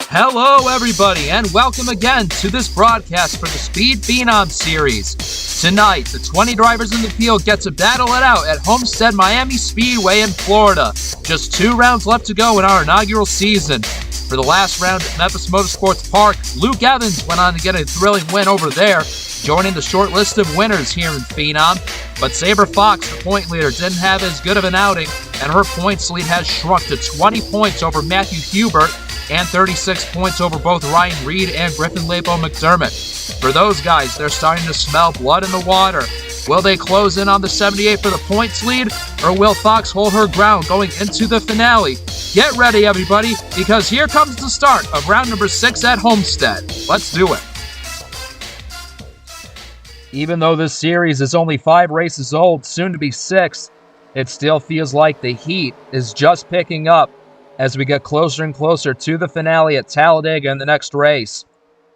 Hello, everybody, and welcome again to this broadcast for the Speed Phenom series. Tonight, the 20 drivers in the field get to battle it out at Homestead Miami Speedway in Florida. Just 2 rounds left to go in our inaugural season. For the last round at Memphis Motorsports Park, Luke Evans went on to get a thrilling win over there, joining the short list of winners here in Phenom. But Saber Fox, the point leader, didn't have as good of an outing, and her points lead has shrunk to 20 points over Matthew Hubert and 36 points over both Ryan Reed and Griffin Lapo McDermott. For those guys, they're starting to smell blood in the water. Will they close in on the 78 for the points lead, or will Fox hold her ground going into the finale? Get ready, everybody, because here comes the start of round number 6 at Homestead. Let's do it. Even though this series is only 5 races old, soon to be 6, it still feels like the heat is just picking up as we get closer and closer to the finale at Talladega in the next race.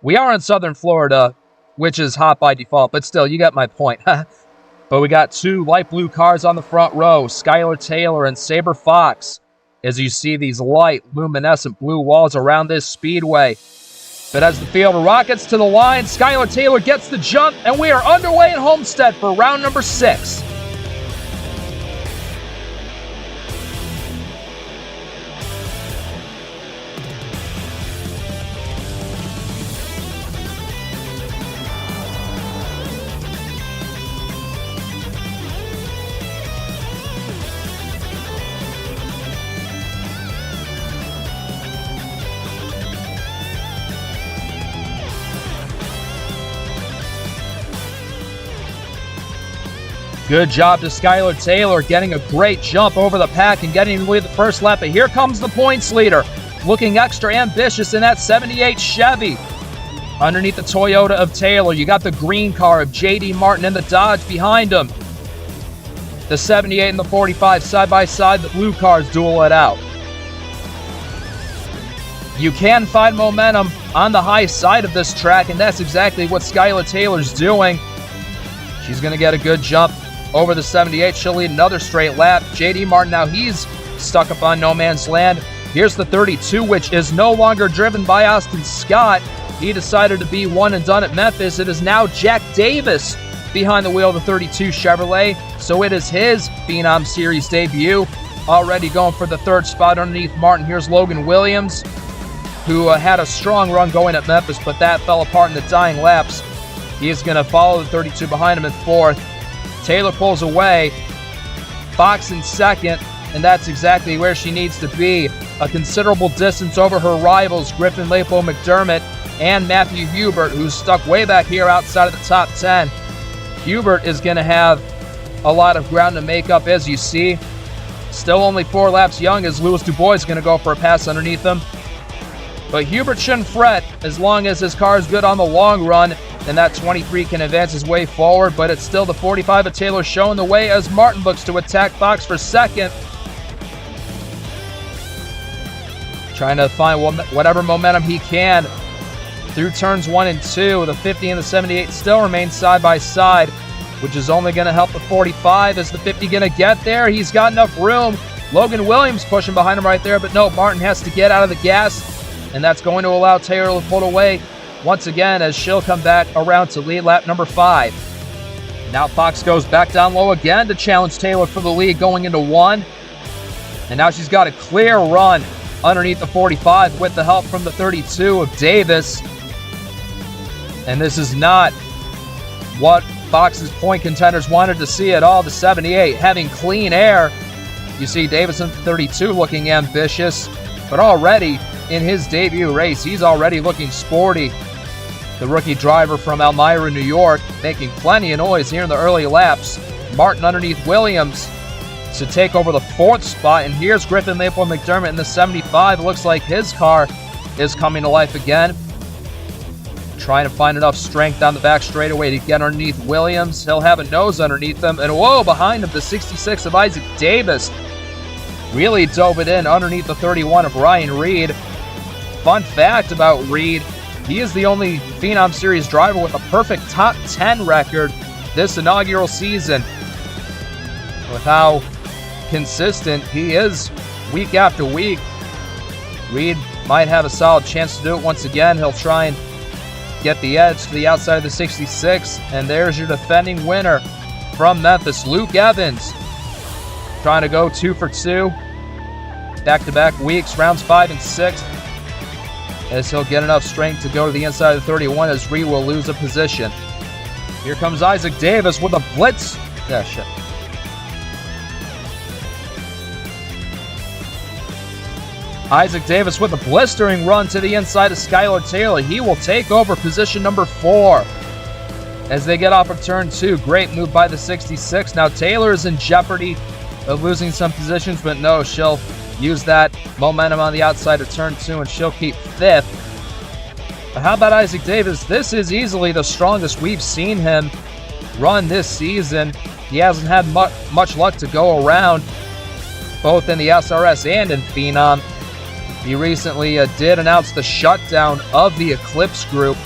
We are in Southern Florida, which is hot by default, but still, you get my point. But we got 2 light blue cars on the front row, Skylar Taylor and Saber Fox, as you see these light, luminescent blue walls around this speedway. But as the field rockets to the line, Skylar Taylor gets the jump, and we are underway in Homestead for round number 6. Good job to Skylar Taylor, getting a great jump over the pack and getting to lead the first lap. But here comes the points leader, looking extra ambitious in that 78 Chevy. Underneath the Toyota of Taylor, you got the green car of J.D. Martin and the Dodge behind him. The 78 and the 45 side by side, the blue cars duel it out. You can find momentum on the high side of this track, and that's exactly what Skylar Taylor's doing. She's going to get a good jump over the 78. She'll lead another straight lap. J.D. Martin, now he's stuck up on no man's land. Here's the 32, which is no longer driven by Austin Scott. He decided to be one and done at Memphis. It is now Jack Davis behind the wheel of the 32 Chevrolet. So it is his Phenom Series debut. Already going for the 3rd spot underneath Martin. Here's Logan Williams, who had a strong run going at Memphis, but that fell apart in the dying laps. He is going to follow the 32 behind him in 4th. Taylor pulls away. Fox in 2nd, and that's exactly where she needs to be. A considerable distance over her rivals, Griffin Lapo McDermott and Matthew Hubert, who's stuck way back here outside of the top 10. Hubert is going to have a lot of ground to make up, as you see. Still only 4 laps young, as Louis Dubois is going to go for a pass underneath him. But Hubert shouldn't fret as long as his car is good on the long run, and that 23 can advance his way forward. But it's still the 45 of Taylor showing the way as Martin looks to attack Fox for 2nd. Trying to find whatever momentum he can through turns 1 and 2. The 50 and the 78 still remain side by side, which is only going to help the 45. Is the 50 going to get there? He's got enough room. Logan Williams pushing behind him right there, but no, Martin has to get out of the gas, and that's going to allow Taylor to pull away once again as she'll come back around to lead lap number 5. Now Fox goes back down low again to challenge Taylor for the lead going into 1. And now she's got a clear run underneath the 45 with the help from the 32 of Davis. And this is not what Fox's point contenders wanted to see at all. The 78 having clean air. You see Davis in the 32 looking ambitious, but already in his debut race, he's already looking sporty. The rookie driver from Elmira, New York, making plenty of noise here in the early laps. Martin underneath Williams to take over the 4th spot. And here's Griffin Lapo McDermott in the 75. It looks like his car is coming to life again. Trying to find enough strength on the back straightaway to get underneath Williams. He'll have a nose underneath him. And whoa, behind him, the 66 of Isaac Davis really dove it in underneath the 31 of Ryan Reed. Fun fact about Reed, he is the only Phenom Series driver with a perfect top 10 record this inaugural season. With how consistent he is week after week, Reed might have a solid chance to do it once again. He'll try and get the edge to the outside of the 66. And there's your defending winner from Memphis, Luke Evans. Trying to go 2 for 2. Back-to-back weeks, rounds 5 and 6. As he'll get enough strength to go to the inside of the 31 as Reed will lose a position. Here comes Isaac Davis with a blitz. Yeah, shit. Isaac Davis with a blistering run to the inside of Skylar Taylor. He will take over position number 4 as they get off of turn 2. Great move by the 66. Now Taylor is in jeopardy of losing some positions, but no, she'll use that momentum on the outside of turn 2 and she'll keep 5th. But how about Isaac Davis? This is easily the strongest we've seen him run this season. He hasn't had much luck to go around, both in the SRS and in Phenom. He recently did announce the shutdown of the Eclipse group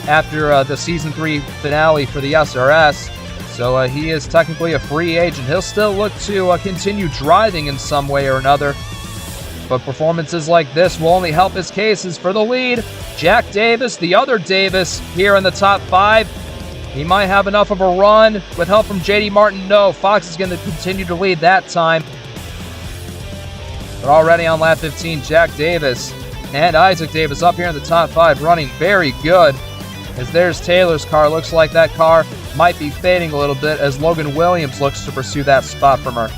after the Season 3 finale for the SRS. So he is technically a free agent. He'll still look to continue driving in some way or another. But performances like this will only help his cases for the lead. Jack Davis, the other Davis, here in the top 5. He might have enough of a run with help from J.D. Martin. No, Fox is going to continue to lead that time. But already on lap 15, Jack Davis and Isaac Davis up here in the top 5 running very good. As there's Taylor's car. Looks like that car might be fading a little bit as Logan Williams looks to pursue that spot from her.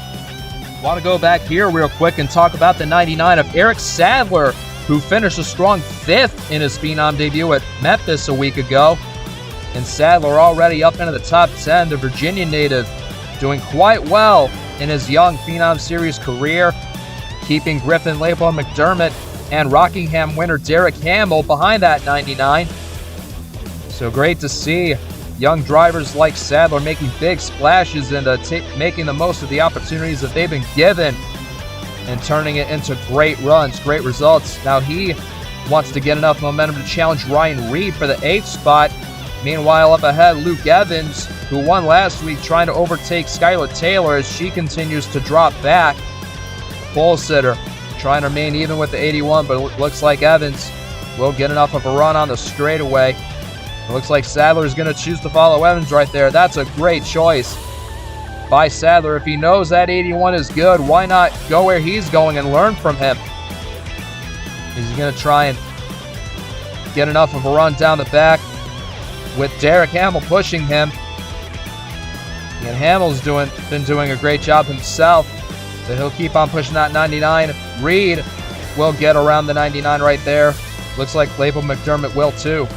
Want to go back here real quick and talk about the 99 of Eric Sadler, who finished a strong 5th in his Phenom debut at Memphis a week ago. And Sadler already up into the top 10, the Virginia native, doing quite well in his young Phenom Series career, keeping Griffin Leopold McDermott and Rockingham winner Derek Hamill behind that 99. So great to see young drivers like Sadler making big splashes and making the most of the opportunities that they've been given and turning it into great runs, great results. Now he wants to get enough momentum to challenge Ryan Reed for the 8th spot. Meanwhile, up ahead, Luke Evans, who won last week, trying to overtake Skylar Taylor as she continues to drop back. Pole sitter trying to remain even with the 81, but it looks like Evans will get enough of a run on the straightaway. It looks like Sadler is going to choose to follow Evans right there. That's a great choice by Sadler. If he knows that 81 is good, why not go where he's going and learn from him? He's going to try and get enough of a run down the back with Derek Hamill pushing him. And Hamill's been doing a great job himself. So he'll keep on pushing that 99. Reed will get around the 99 right there. Looks like Leopold McDermott will too.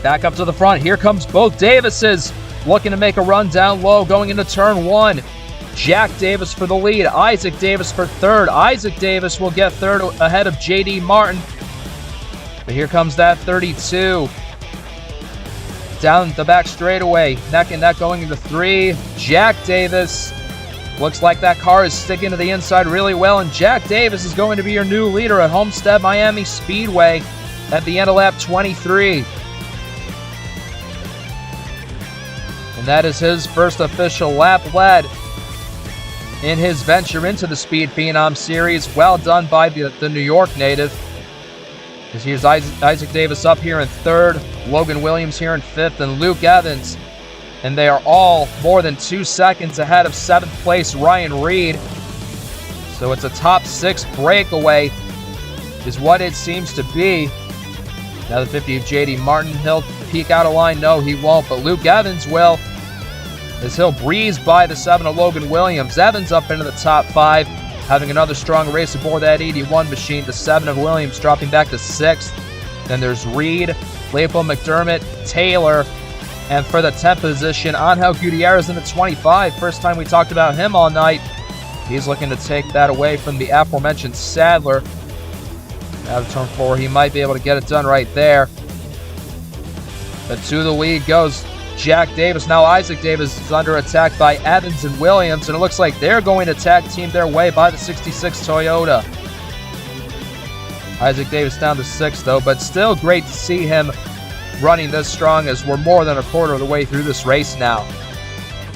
Back up to the front. Here comes both Davises looking to make a run down low going into turn 1. Jack Davis for the lead. Isaac Davis for 3rd. Isaac Davis will get 3rd ahead of J.D. Martin. But here comes that 32. Down the back straightaway. Neck and neck going into 3. Jack Davis. Looks like that car is sticking to the inside really well. And Jack Davis is going to be your new leader at Homestead Miami Speedway at the end of lap 23. And that is his first official lap led in his venture into the Speed Phenom Series. Well done by the New York native. Because here's Isaac Davis up here in 3rd, Logan Williams here in 5th, and Luke Evans. And they are all more than 2 seconds ahead of 7th place Ryan Reed. So it's a top 6 breakaway is what it seems to be. Now the 50 of J.D. Martin, he'll peek out of line. No, he won't, but Luke Evans will, as he'll breeze by the 7 of Logan Williams. Evans up into the top 5, having another strong race aboard that 81 machine. The 7 of Williams dropping back to 6th. Then there's Reed, Leopold McDermott, Taylor, and for the 10th position, Angel Gutierrez in the 25. First time we talked about him all night. He's looking to take that away from the aforementioned Sadler. Out of turn 4, he might be able to get it done right there. But to the lead goes Jack Davis. Now Isaac Davis is under attack by Evans and Williams, and it looks like they're going to tag team their way by the 66 Toyota. Isaac Davis down to 6th though, but still great to see him running this strong as we're more than a quarter of the way through this race now.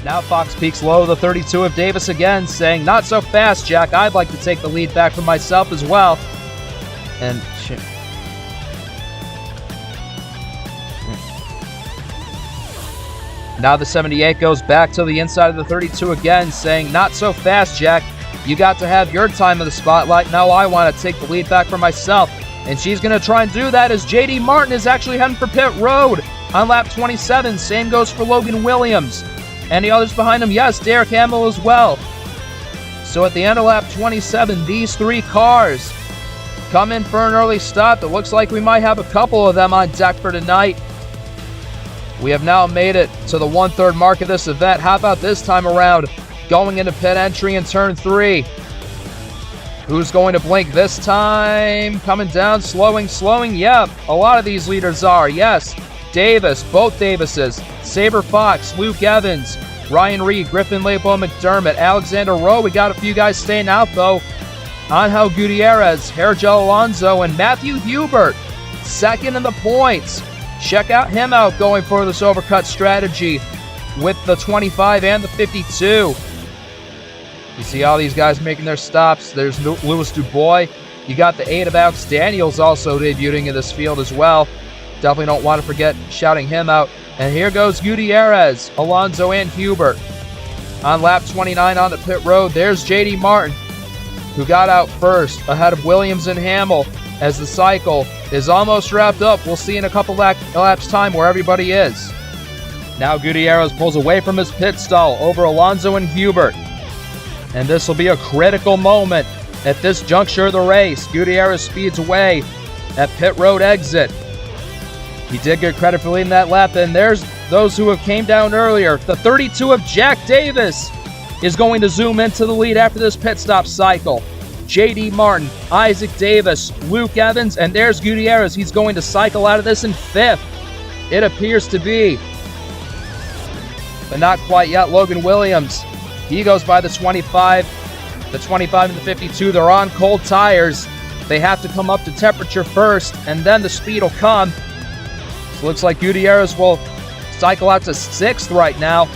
Now Fox peeks low, the 32 of Davis again, saying, "Not so fast, Jack. I'd like to take the lead back for myself as well." And now the 78 goes back to the inside of the 32 again, saying, not so fast, Jack. You got to have your time in the spotlight. Now I want to take the lead back for myself. And she's going to try and do that as J.D. Martin is actually heading for pit road on lap 27. Same goes for Logan Williams. Any others behind him? Yes, Derek Hamill as well. So at the end of lap 27, these three cars come in for an early stop. It looks like we might have a couple of them on deck for tonight. We have now made it to the 1/3 mark of this event. How about this time around? Going into pit entry in turn 3. Who's going to blink this time? Coming down, slowing. Yep, a lot of these leaders are. Yes, Davis, both Davises. Saber Fox, Luke Evans, Ryan Reed, Griffin Leopold McDermott, Alexander Rowe. We got a few guys staying out, though. Angel Gutierrez, Hergel Alonso, and Matthew Hubert, second in the points. Check out him out going for this overcut strategy with the 25 and the 52. You see all these guys making their stops. There's Louis Dubois. You got the 8 of Alex Daniels also debuting in this field as well. Definitely don't want to forget shouting him out. And here goes Gutierrez, Alonso, and Hubert. On lap 29 on the pit road, there's J.D. Martin, who got out first ahead of Williams and Hamill as the cycle is almost wrapped up. We'll see in a couple laps time where everybody is. Now Gutierrez pulls away from his pit stall over Alonso and Hubert. And this will be a critical moment at this juncture of the race. Gutierrez speeds away at pit road exit. He did get credit for leading that lap, and there's those who have came down earlier. The 32 of Jack Davis is going to zoom into the lead after this pit stop cycle. J.D. Martin, Isaac Davis, Luke Evans, and there's Gutierrez. He's going to cycle out of this in 5th. It appears to be, but not quite yet, Logan Williams. He goes by the 25, and the 52. They're on cold tires. They have to come up to temperature first, and then the speed will come. So it looks like Gutierrez will cycle out to 6th right now.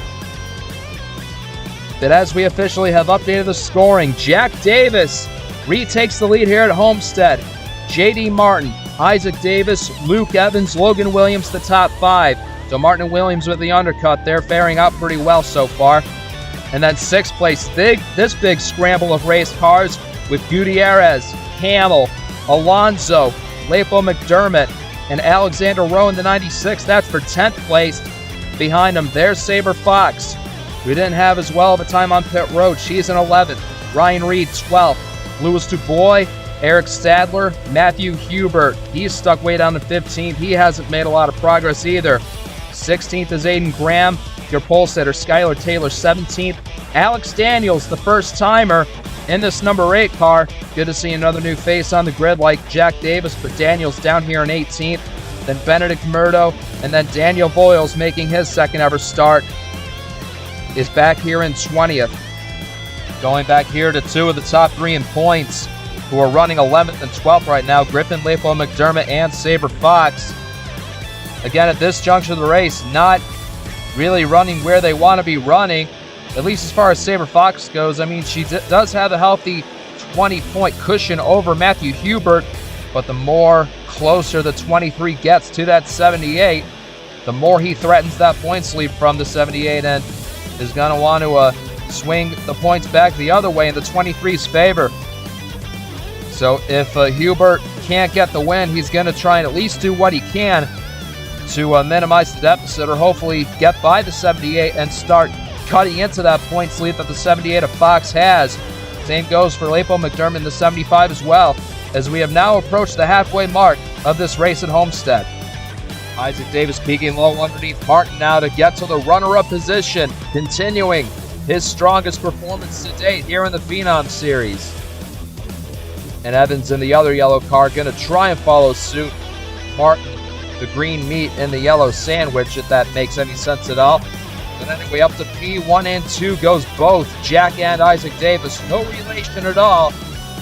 But as we officially have updated the scoring, Jack Davis retakes the lead here at Homestead. J.D. Martin, Isaac Davis, Luke Evans, Logan Williams, the top 5. So Martin and Williams with the undercut. They're faring out pretty well so far. And then 6th place, this big scramble of race cars with Gutierrez, Hamill, Alonso, Leopold McDermott, and Alexander Rowe in the 96. That's for 10th place. Behind him, there's Saber Fox. We didn't have as well of a time on pit road. She's in 11th. Ryan Reed, 12th. Louis Dubois, Eric Stadler, Matthew Hubert. He's stuck way down to 15th. He hasn't made a lot of progress either. 16th is Aiden Graham. Your pole setter, Skylar Taylor, 17th. Alex Daniels, the first timer in this number 8 car. Good to see another new face on the grid like Jack Davis, but Daniels down here in 18th. Then Benedict Murdo, and then Daniel Boyles making his second ever start is back here in 20th. Going back here to 2 of the top 3 in points, who are running 11th and 12th right now, Griffin, Leopold McDermott, and Saber Fox. Again, at this juncture of the race, not really running where they want to be running, at least as far as Saber Fox goes. I mean, she does have a healthy 20-point cushion over Matthew Hubert, but the more closer the 23 gets to that 78, the more he threatens that points lead from the 78 and is going to want to swing the points back the other way in the 23's favor. So if Hubert can't get the win, he's going to try and at least do what he can to minimize the deficit, or hopefully get by the 78 and start cutting into that points lead that the 78 of Fox has. Same goes for Leopold McDermott in the 75 as well, as we have now approached the halfway mark of this race at Homestead. Isaac Davis peeking low underneath Martin now to get to the runner-up position, continuing his strongest performance to date here in the Phenom Series. And Evans in the other yellow car going to try and follow suit. Martin, the green meat in the yellow sandwich, if that makes any sense at all. And anyway, up to P1 and 2 goes both Jack and Isaac Davis. No relation at all,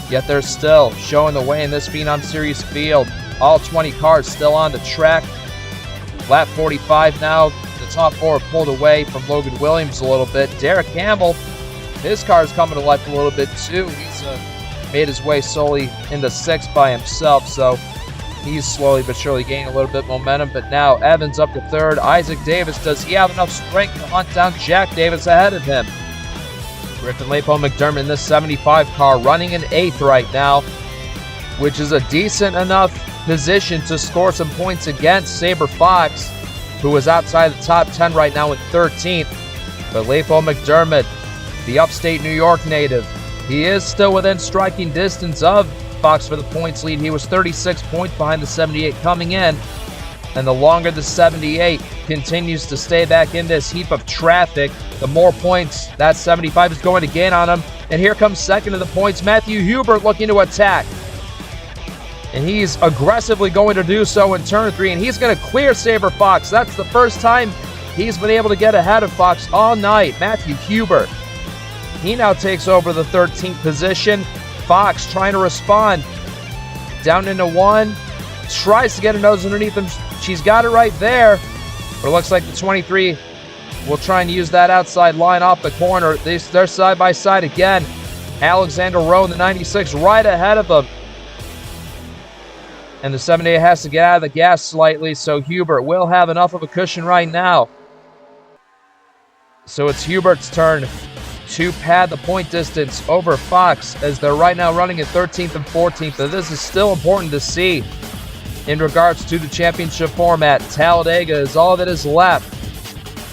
yet they're still showing the way in this Phenom Series field. All 20 cars still on the track. Lap 45 now. The top 4 pulled away from Logan Williams a little bit. Derek Campbell, his car is coming to life a little bit too. He's made his way solely into 6th by himself, so he's slowly but surely gaining a little bit of momentum. But now Evans up to 3rd. Isaac Davis, does he have enough strength to hunt down Jack Davis ahead of him? Griffin Leopold McDermott in this 75 car running in 8th right now, which is a decent enough position to score some points against Saber Fox, who is outside the top 10 right now in 13th. But Leopold McDermott, the upstate New York native, he is still within striking distance of Fox for the points lead. He was 36 points behind the 78 coming in, and the longer the 78 continues to stay back in this heap of traffic, the more points that 75 is going to gain on him. And here comes second of the points, Matthew Hubert looking to attack. And he's aggressively going to do so in turn 3, and he's going to clear Saber Fox. That's the first time he's been able to get ahead of Fox all night. Matthew Hubert, he now takes over the 13th position. Fox trying to respond. Down into 1. Tries to get a nose underneath him. She's got it right there. But it looks like the 23 will try and use that outside line off the corner. They're side by side again. Alexander Rowe in the 96 right ahead of him. And the 78 has to get out of the gas slightly, so Hubert will have enough of a cushion right now. So it's Hubert's turn to pad the point distance over Fox, as they're right now running at 13th and 14th. And this is still important to see in regards to the championship format. Talladega is all that is left.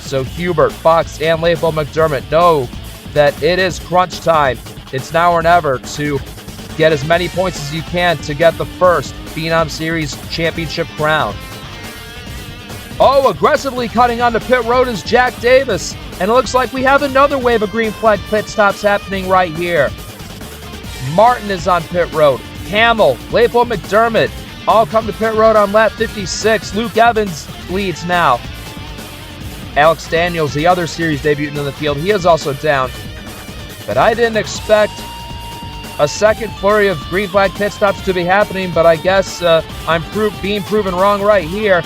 So Hubert, Fox, and Leopold McDermott know that it is crunch time. It's now or never to get as many points as you can to get the first Phenom Series championship crown. Oh, aggressively cutting onto pit road is Jack Davis. And it looks like we have another wave of green flag pit stops happening right here. Martin is on pit road. Hamill, Leopold McDermott, all come to pit road on lap 56. Luke Evans leads now. Alex Daniels, the other series debutant in the field, he is also down. But I didn't expect a second flurry of green flag pit stops to be happening, but I guess I'm being proven wrong right here.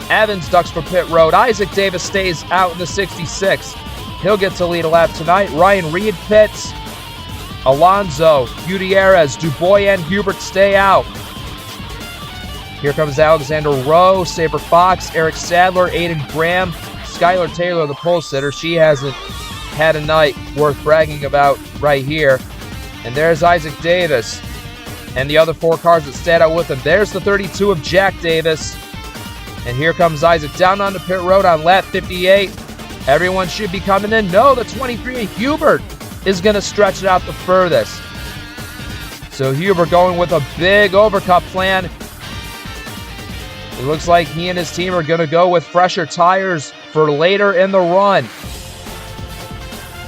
Evans ducks for pit road. Isaac Davis stays out in the 66. He'll get to lead a lap tonight. Ryan Reed pits. Alonso, Gutierrez, Dubois, and Hubert stay out. Here comes Alexander Rowe, Saber Fox, Eric Sadler, Aiden Graham, Skylar Taylor, the pole sitter. She hasn't had a night worth bragging about right here. And there's Isaac Davis and the other 4 cars that stand out with him. There's the 32 of Jack Davis. And here comes Isaac down onto pit road on lap 58. Everyone should be coming in. No, the 23 of Hubert is going to stretch it out the furthest. So Hubert going with a big overcut plan. It looks like he and his team are going to go with fresher tires for later in the run.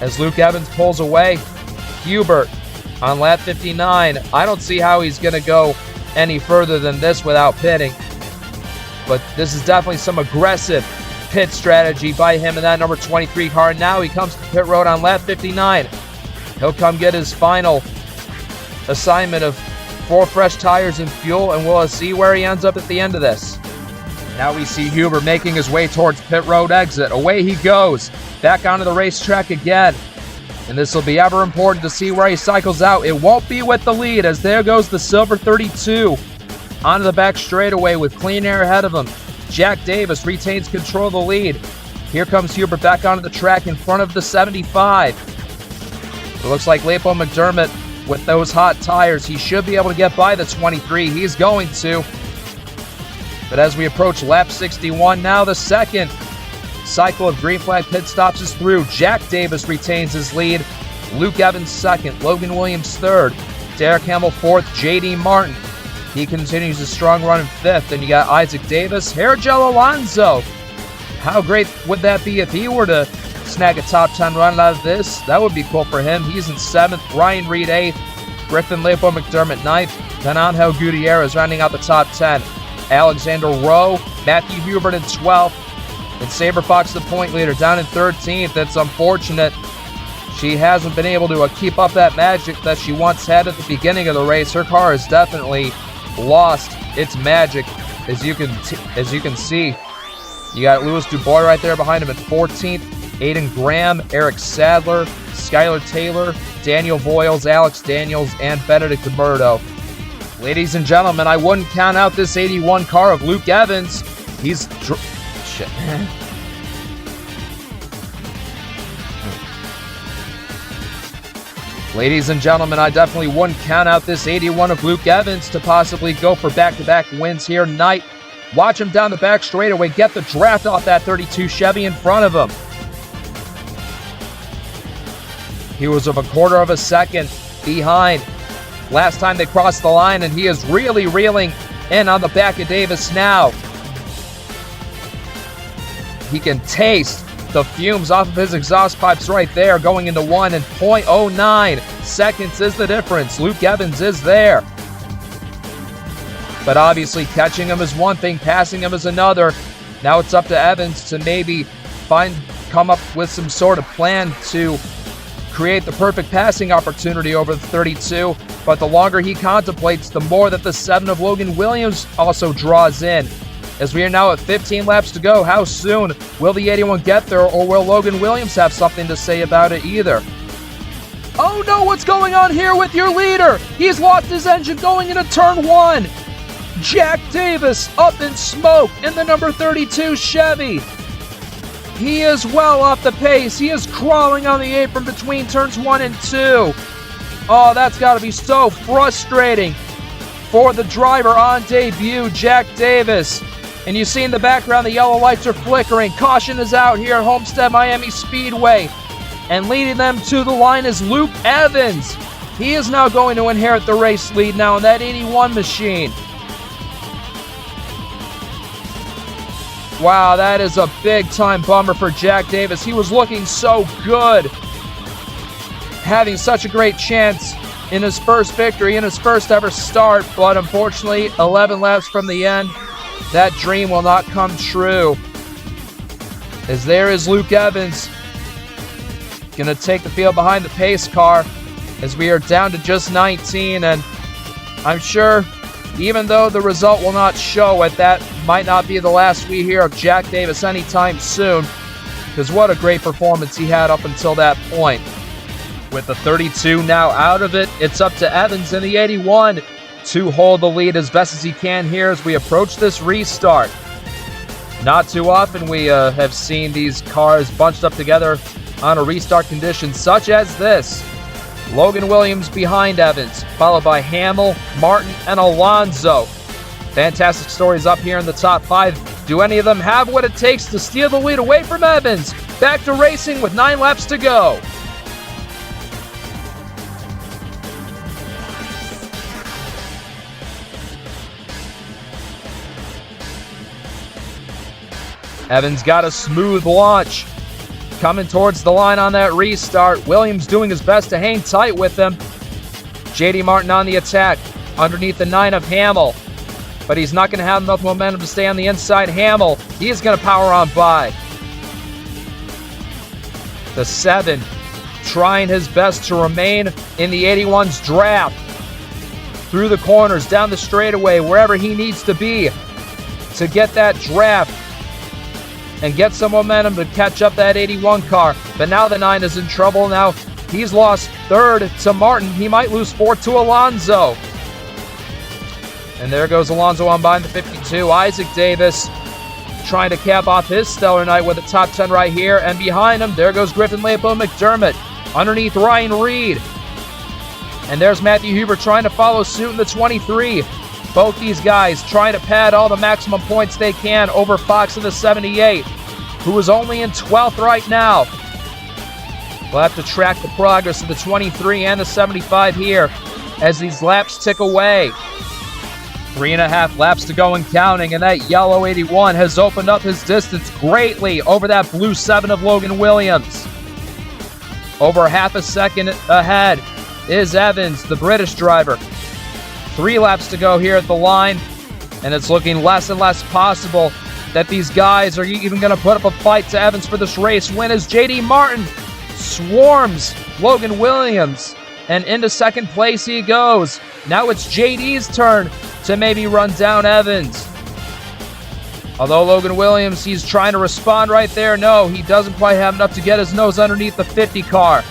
As Luke Evans pulls away, Hubert on lap 59. I don't see how he's going to go any further than this without pitting. But this is definitely some aggressive pit strategy by him in that number 23 car. And now he comes to pit road on lap 59. He'll come get his final assignment of 4 fresh tires and fuel, and we'll see where he ends up at the end of this. Now we see Hubert making his way towards pit road exit. Away he goes, back onto the racetrack again. And this will be ever important to see where he cycles out. It won't be with the lead, as there goes the silver 32 onto the back straightaway with clean air ahead of him. Jack Davis retains control of the lead. Here comes Hubert back onto the track in front of the 75. It looks like Leopold McDermott, with those hot tires, he should be able to get by the 23. He's going to. But as we approach lap 61, now the second cycle of green flag pit stops is through. Jack Davis retains his lead. Luke Evans second. Logan Williams third. Derek Hamill fourth. J.D. Martin, he continues his strong run in fifth. And you got Isaac Davis. Hairgel Alonso. How great would that be if he were to snag a top 10 run out of this? That would be cool for him. He's in 7th. Ryan Reed 8th. Griffin Leopold McDermott 9th. Then Angel Gutierrez rounding out the top 10. Alexander Rowe. Matthew Hubert in 12th. And Saber Fox, the point leader, down in 13th. That's unfortunate. She hasn't been able to keep up that magic that she once had at the beginning of the race. Her car has definitely lost its magic, as you can see. You got Louis Dubois right there behind him at 14th. Aiden Graham, Eric Sadler, Skylar Taylor, Daniel Boyles, Alex Daniels, and Benedict DeMurdo. Ladies and gentlemen, I wouldn't count out this 81 car of Luke Evans. He's... Shit. Ladies and gentlemen, I definitely wouldn't count out this 81 of Luke Evans to possibly go for back-to-back wins here tonight. Watch him down the back straightaway, get the draft off that 32 Chevy in front of him. He was of a quarter of a second behind last time they crossed the line, and he is really reeling in on the back of Davis now. He can taste the fumes off of his exhaust pipes right there, going into 1 and 0.09 seconds is the difference. Luke Evans is there. But obviously catching him is one thing, passing him is another. Now it's up to Evans to maybe come up with some sort of plan to create the perfect passing opportunity over the 32. But the longer he contemplates, the more that the 7 of Logan Williams also draws in. As we are now at 15 laps to go, how soon will the 81 get there, or will Logan Williams have something to say about it either? Oh no, what's going on here with your leader? He's lost his engine going into turn 1. Jack Davis up in smoke in the number 32 Chevy. He is well off the pace. He is crawling on the apron between turns 1 and 2. Oh, that's got to be so frustrating for the driver on debut, Jack Davis. And you see in the background the yellow lights are flickering. Caution is out here at Homestead Miami Speedway. And leading them to the line is Luke Evans. He is now going to inherit the race lead now in that 81 machine. Wow, that is a big-time bummer for Jack Davis. He was looking so good, having such a great chance in his first victory, in his first ever start, but unfortunately, 11 laps from the end, that dream will not come true. As there is Luke Evans, going to take the field behind the pace car as we are down to just 19, and I'm sure even though the result will not show it, that might not be the last we hear of Jack Davis anytime soon, because what a great performance he had up until that point. With the 32 now out of it, it's up to Evans in the 81 to hold the lead as best as he can here as we approach this restart. Not too often we have seen these cars bunched up together on a restart condition such as this. Logan Williams behind Evans, followed by Hamill, Martin, and Alonso. Fantastic stories up here in the top 5. Do any of them have what it takes to steal the lead away from Evans? Back to racing with 9 laps to go. Evans got a smooth launch. Coming towards the line on that restart. Williams doing his best to hang tight with him. J.D. Martin on the attack underneath the 9 of Hamill. But he's not going to have enough momentum to stay on the inside. Hamill, he is going to power on by. The 7 trying his best to remain in the 81's draft. Through the corners, down the straightaway, wherever he needs to be to get that draft and get some momentum to catch up that 81 car. But now the 9 is in trouble. Now he's lost 3rd to Martin. He might lose 4th to Alonso. And there goes Alonso on behind the 52. Isaac Davis trying to cap off his stellar night with a top 10 right here. And behind him, there goes Griffin Leopold McDermott underneath Ryan Reed. And there's Matthew Huber trying to follow suit in the 23. Both these guys trying to pad all the maximum points they can over Fox in the 78, who is only in 12th right now. We'll have to track the progress of the 23 and the 75 here as these laps tick away. 3.5 laps to go and counting, and that yellow 81 has opened up his distance greatly over that blue 7 of Logan Williams. Over half a second ahead is Evans, the British driver. 3 laps to go here at the line, and it's looking less and less possible that these guys are even going to put up a fight to Evans for this race win as J.D. Martin swarms Logan Williams, and into second place he goes. Now it's J.D.'s turn to maybe run down Evans. Although Logan Williams, he's trying to respond right there. No, he doesn't quite have enough to get his nose underneath the 50 car.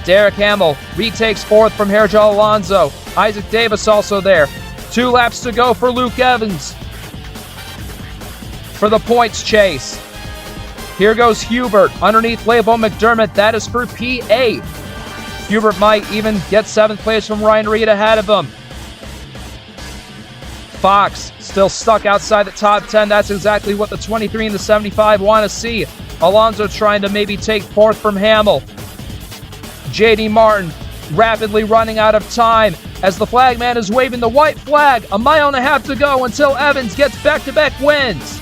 Derek Hamill retakes fourth from Hergel Alonso. Isaac Davis also there. 2 laps to go for Luke Evans for the points chase. Here goes Hubert underneath Lebo McDermott. That is for P8. Hubert might even get 7th place from Ryan Reed ahead of him. Fox still stuck outside the top 10. That's exactly what the 23 and the 75 want to see. Alonso trying to maybe take 4th from Hamill. J.D. Martin rapidly running out of time as the flagman is waving the white flag. 1.5 miles to go until Evans gets back-to-back wins.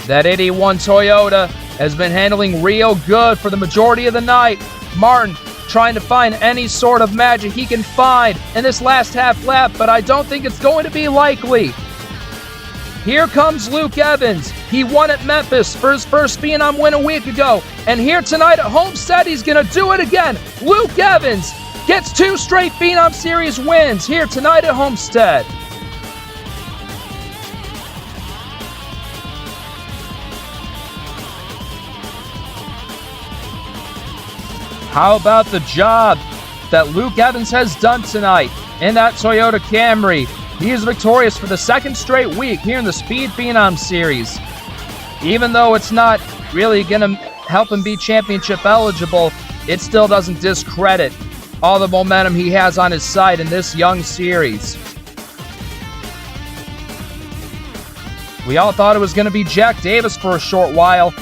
That 81 Toyota has been handling real good for the majority of the night. Martin trying to find any sort of magic he can find in this last half lap, but I don't think it's going to be likely. Here comes Luke Evans. He won at Memphis for his first Phenom win a week ago. And here tonight at Homestead, he's going to do it again. Luke Evans gets 2 straight Phenom Series wins here tonight at Homestead. How about the job that Luke Evans has done tonight in that Toyota Camry? He is victorious for the 2nd straight week here in the Speed Phenom Series. Even though it's not really going to help him be championship eligible, it still doesn't discredit all the momentum he has on his side in this young series. We all thought it was going to be Jack Davis for a short while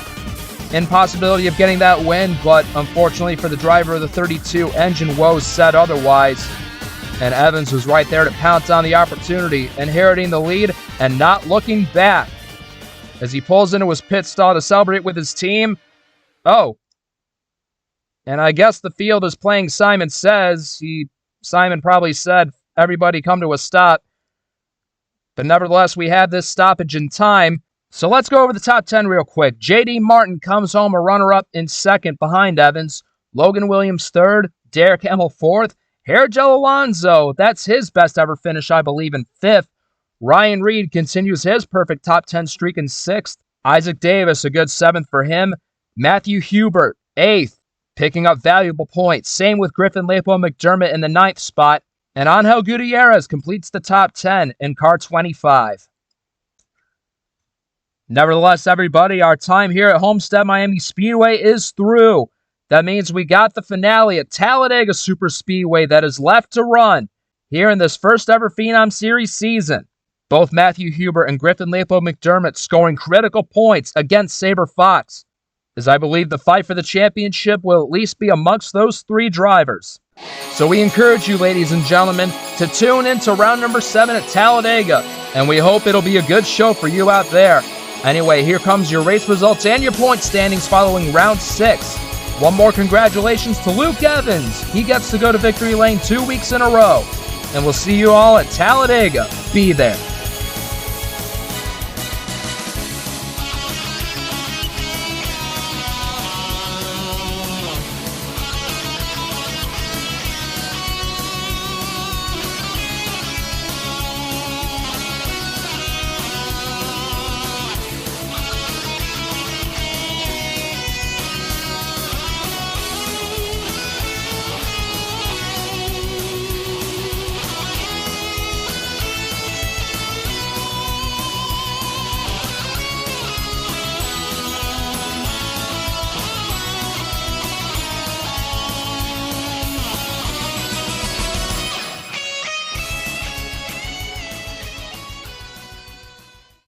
in possibility of getting that win, but unfortunately for the driver of the 32, engine woes said otherwise. And Evans was right there to pounce on the opportunity, inheriting the lead and not looking back. As he pulls into his pit stall to celebrate with his team. Oh. And I guess the field is playing Simon Says. Simon probably said, everybody come to a stop. But nevertheless, we have this stoppage in time. So let's go over the top 10 real quick. J.D. Martin comes home a runner-up in 2nd behind Evans. Logan Williams 3rd. Derek Hamill 4th. Hergel Alonso, that's his best ever finish, I believe, in 5th. Ryan Reed continues his perfect top 10 streak in 6th. Isaac Davis, a good 7th for him. Matthew Hubert, 8th, picking up valuable points. Same with Griffin Lepo McDermott in the 9th spot. And Angel Gutierrez completes the top 10 in car 25. Nevertheless, everybody, our time here at Homestead Miami Speedway is through. That means we got the finale at Talladega Superspeedway that is left to run here in this first ever Phenom Series season. Both Matthew Hubert and Griffin Lepo McDermott scoring critical points against Saber Fox, as I believe the fight for the championship will at least be amongst those 3 drivers. So we encourage you, ladies and gentlemen, to tune in to round number 7 at Talladega, and we hope it'll be a good show for you out there. Anyway, here comes your race results and your point standings following round 6. One more congratulations to Luke Evans. He gets to go to victory lane 2 weeks in a row. And we'll see you all at Talladega. Be there.